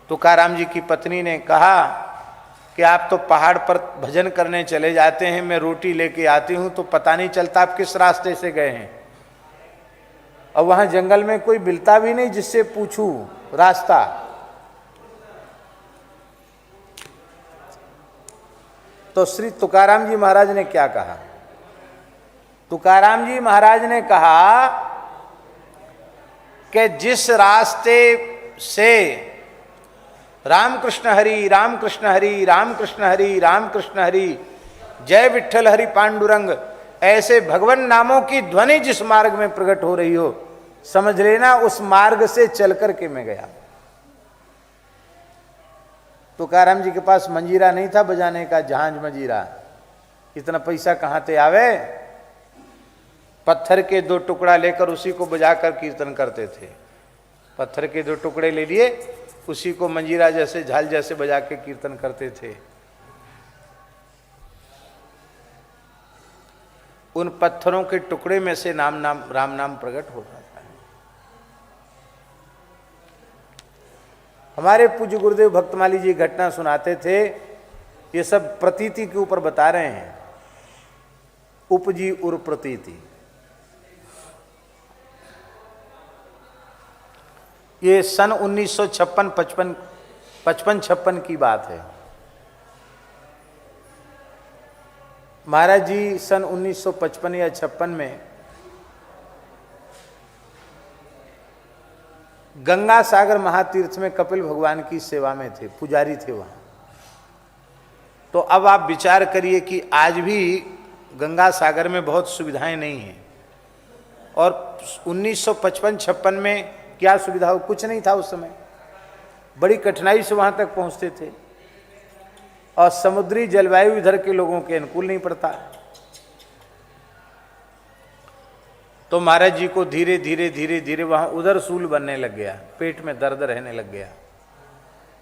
तुकाराम जी की पत्नी ने कहा कि आप तो पहाड़ पर भजन करने चले जाते हैं, मैं रोटी लेके आती हूं तो पता नहीं चलता आप किस रास्ते से गए हैं, और वहां जंगल में कोई मिलता भी नहीं जिससे पूछूं रास्ता। तो श्री तुकाराम जी महाराज ने क्या कहा? तुकाराम जी महाराज ने कहा कि जिस रास्ते से रामकृष्ण हरि रामकृष्ण हरि रामकृष्ण हरि रामकृष्ण हरि जय विठ्ठल हरि पांडुरंग ऐसे भगवान नामों की ध्वनि जिस मार्ग में प्रकट हो रही हो, समझ लेना उस मार्ग से चल करके मैं गया। तुकाराम जी के पास मंजीरा नहीं था बजाने का, जहाज मंजीरा, इतना पैसा कहां से आवे। पत्थर के 2 टुकड़ा लेकर उसी को बजाकर कीर्तन करते थे। पत्थर के 2 टुकड़े ले लिए, उसी को मंजीरा जैसे झाल जैसे बजा के कीर्तन करते थे। उन पत्थरों के टुकड़े में से राम नाम प्रकट हो जाता है। हमारे पूज्य गुरुदेव भक्तमाली जी घटना सुनाते थे, ये सब प्रतीति के ऊपर बता रहे हैं, उपजी उर प्रतीति। ये सन 1956 की बात है। महाराज जी सन 1955 या 56 में गंगा सागर महातीर्थ में कपिल भगवान की सेवा में थे, पुजारी थे वहां। तो अब आप विचार करिए कि आज भी गंगा सागर में बहुत सुविधाएं नहीं हैं, और 1955-56 में क्या सुविधा हो? कुछ नहीं था उस समय, बड़ी कठिनाई से वहां तक पहुंचते थे, और समुद्री जलवायु इधर के लोगों के अनुकूल नहीं पड़ता। तो महाराज जी को धीरे धीरे धीरे धीरे वहां उधर शूल बनने लग गया, पेट में दर्द रहने लग गया,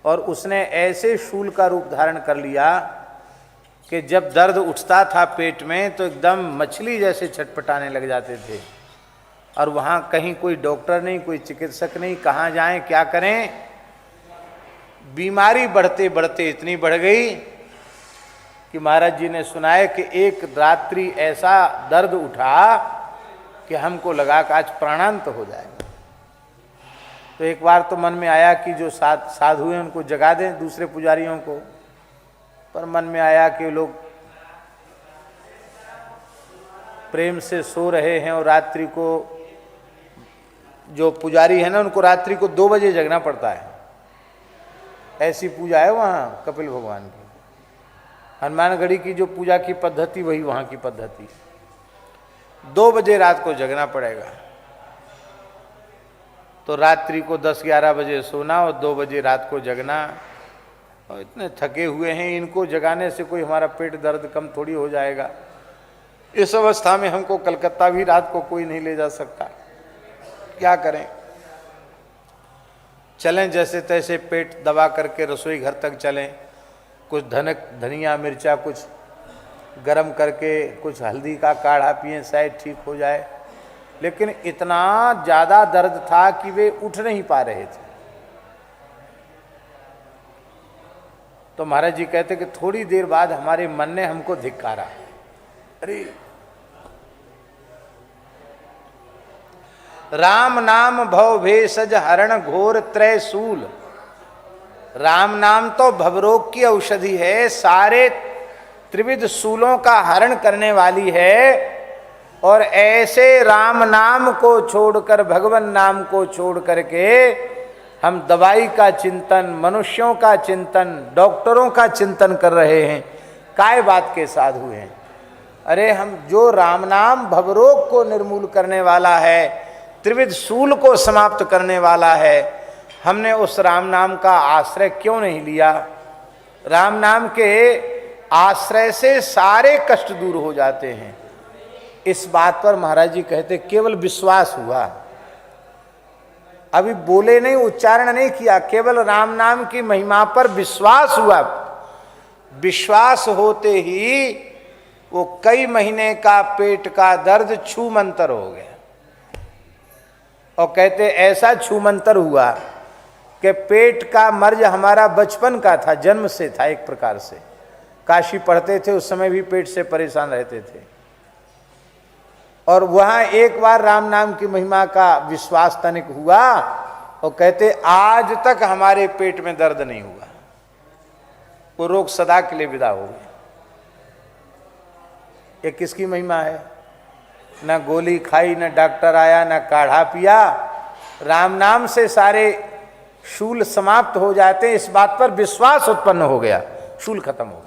और उसने ऐसे शूल का रूप धारण कर लिया कि जब दर्द उठता था पेट में तो एकदम मछली जैसे छटपटाने लग जाते थे। और वहाँ कहीं कोई डॉक्टर नहीं, कोई चिकित्सक नहीं, कहाँ जाएं क्या करें। बीमारी बढ़ते बढ़ते इतनी बढ़ गई कि महाराज जी ने सुनाया कि एक रात्रि ऐसा दर्द उठा कि हमको लगा कि आज प्राणांत हो जाएगा। तो एक बार तो मन में आया कि जो साधु हैं उनको जगा दें, दूसरे पुजारियों को, पर मन में आया कि लोग प्रेम से सो रहे हैं और रात्रि को जो पुजारी है ना उनको रात्रि को 2 बजे जगना पड़ता है। ऐसी पूजा है वहाँ कपिल भगवान की। हनुमानगढ़ी की जो पूजा की पद्धति वही वहाँ की पद्धति, 2 बजे रात को जगना पड़ेगा। तो रात्रि को 10-11 बजे सोना और 2 बजे रात को जगना। और इतने थके हुए हैं, इनको जगाने से कोई हमारा पेट दर्द कम थोड़ी हो जाएगा। इस अवस्था में हमको कलकत्ता भी रात को कोई नहीं ले जा सकता, क्या करें। चलें जैसे तैसे पेट दबा करके रसोई घर तक चलें, कुछ धनिया मिर्चा कुछ गरम करके कुछ हल्दी का काढ़ा पिएं, शायद ठीक हो जाए। लेकिन इतना ज़्यादा दर्द था कि वे उठ नहीं पा रहे थे। तो महाराज जी कहते कि थोड़ी देर बाद हमारे मन ने हमको धिक्कारा, अरे राम नाम भव भेषज हरण घोर त्रैशूल। राम नाम तो भवरोग की औषधि है, सारे त्रिविध शूलों का हरण करने वाली है। और ऐसे राम नाम को छोड़कर, भगवान नाम को छोड़ करके हम दवाई का चिंतन, मनुष्यों का चिंतन, डॉक्टरों का चिंतन कर रहे हैं। काय बात के साधु हैं। अरे हम जो राम नाम भवरोग को निर्मूल करने वाला है, त्रिविध शूल को समाप्त करने वाला है, हमने उस राम नाम का आश्रय क्यों नहीं लिया। राम नाम के आश्रय से सारे कष्ट दूर हो जाते हैं। इस बात पर महाराज जी कहते केवल विश्वास हुआ, अभी बोले नहीं, उच्चारण नहीं किया, केवल राम नाम की महिमा पर विश्वास हुआ। विश्वास होते ही वो कई महीने का पेट का दर्द छूमंतर हो गया। और कहते ऐसा छूमंतर हुआ कि पेट का मर्ज हमारा बचपन का था, जन्म से था। एक प्रकार से काशी पढ़ते थे उस समय भी पेट से परेशान रहते थे। और वहां एक बार राम नाम की महिमा का विश्वास तनिक हुआ और कहते आज तक हमारे पेट में दर्द नहीं हुआ, वो रोग सदा के लिए विदा हो गया। ये किसकी महिमा है? न गोली खाई, न डॉक्टर आया, न काढ़ा पिया, राम नाम से सारे शूल समाप्त हो जाते हैं। इस बात पर विश्वास उत्पन्न हो गया, शूल खत्म हो गया।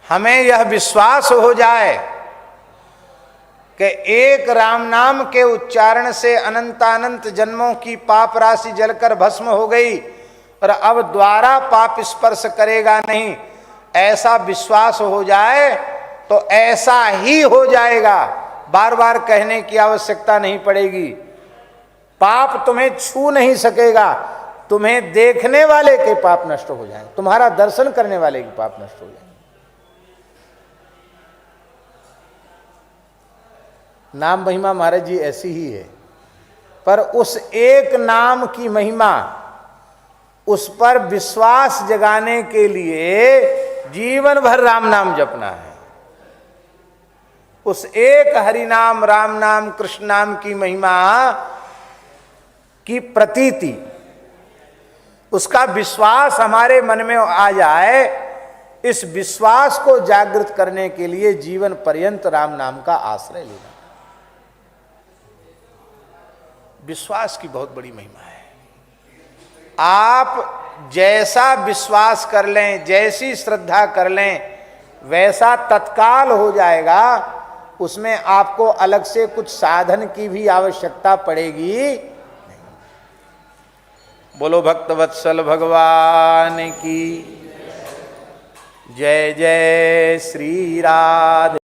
हमें यह विश्वास हो जाए कि एक राम नाम के उच्चारण से अनंतानंत जन्मों की पाप राशि जलकर भस्म हो गई और अब द्वारा पाप स्पर्श करेगा नहीं, ऐसा विश्वास हो जाए तो ऐसा ही हो जाएगा। बार बार कहने की आवश्यकता नहीं पड़ेगी। पाप तुम्हें छू नहीं सकेगा, तुम्हें देखने वाले के पाप नष्ट हो जाएंगे, तुम्हारा दर्शन करने वाले के पाप नष्ट हो जाएंगे। नाम महिमा महाराज जी ऐसी ही है, पर उस एक नाम की महिमा, उस पर विश्वास जगाने के लिए जीवन भर राम नाम जपना है। उस एक हरि नाम, राम नाम, कृष्ण नाम की महिमा की प्रतीति, उसका विश्वास हमारे मन में आ जाए, इस विश्वास को जागृत करने के लिए जीवन पर्यंत राम नाम का आश्रय लेना। विश्वास की बहुत बड़ी महिमा है। आप जैसा विश्वास कर लें, जैसी श्रद्धा कर लें, वैसा तत्काल हो जाएगा। उसमें आपको अलग से कुछ साधन की भी आवश्यकता पड़ेगी नहीं। बोलो भक्तवत्सल भगवान की जय। जय श्री राधे।